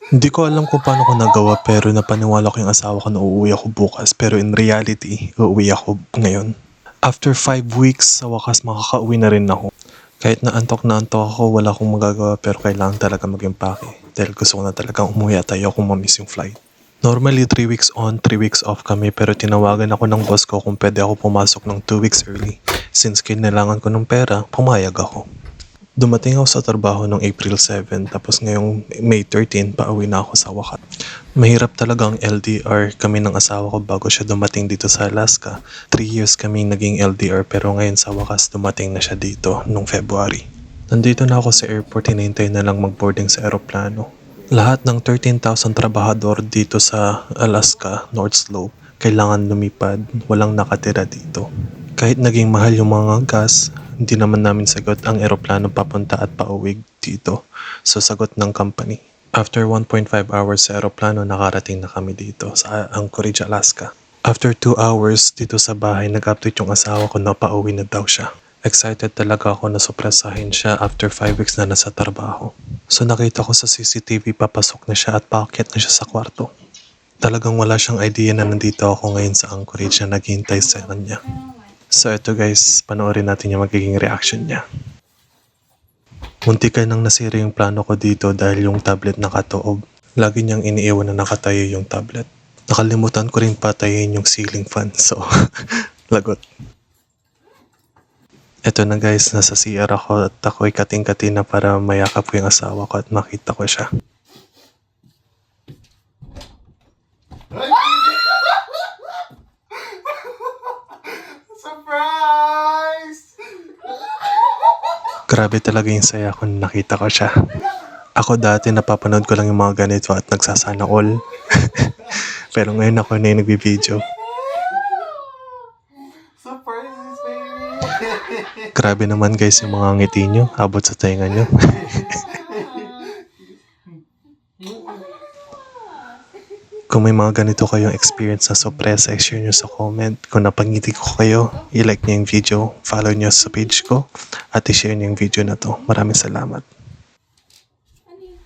Hindi ko alam kung paano ko nagawa pero napaniwala ko yung asawa ko na uuwi ako bukas pero in reality, uuwi ako ngayon. After 5 weeks, sa wakas makakauwi na rin ako. Kahit na antok ako, wala akong magagawa pero kailangan talaga mag-impake dahil gusto ko na talagang umuwi at ayokong mamiss yung flight. Normally 3 weeks on, 3 weeks off kami pero tinawagan ako ng boss ko kung pwede ako pumasok ng 2 weeks early. Since kailangan ko ng pera, pumayag ako. Dumating ako sa trabaho noong April 7 tapos ngayong May 13 pauwi na ako sa wakas. Mahirap talaga ang LDR kami ng asawa ko bago siya dumating dito sa Alaska. 3 years kami naging LDR pero ngayon sa wakas dumating na siya dito noong February. Nandito na ako sa airport, hinihintay na lang mag-boarding sa aeroplano. Lahat ng 13,000 trabahador dito sa Alaska, North Slope, kailangan lumipad, walang nakatira dito. Kahit naging mahal yung mga gas, hindi naman namin sagot ang eroplano papunta at pauwi dito. So sagot ng company. After 1.5 hours sa eroplano, nakarating na kami dito sa Anchorage, Alaska. After 2 hours dito sa bahay, nag-update yung asawa ko na pauwi na daw siya. Excited talaga ako na supresahin siya after 5 weeks na nasa trabaho. So nakita ko sa CCTV papasok na siya at paakyat na siya sa kwarto. Talagang wala siyang idea na nandito ako ngayon sa Anchorage na naghihintay sa kanya. So ito guys, panoorin natin yung magiging reaction niya. Munti ka nang nasira yung plano ko dito dahil yung tablet nakatuob. Lagi niyang iniiwan na nakatayo yung tablet. Nakalimutan ko rin patayin yung ceiling fan, so lagot. Ito na guys, nasa CR ako at ako'y kating-kati na para mayakap ko yung asawa ko at makita ko siya. Surprise! Grabe talaga yung saya ko na nakita ko siya. Ako dati napapanood ko lang yung mga ganito at nagsasana all. Pero ngayon ako na yung nagbibideo. Surprise, baby! Grabe naman guys yung mga ngiti nyo, abot sa tainga nyo. Kung may mga ganito kayong experience na surprise, i-share nyo sa comment. Kung napangiti ko kayo, i-like nyo yung video, follow nyo sa page ko, at i-share nyo yung video na to. Maraming salamat. Ano yun?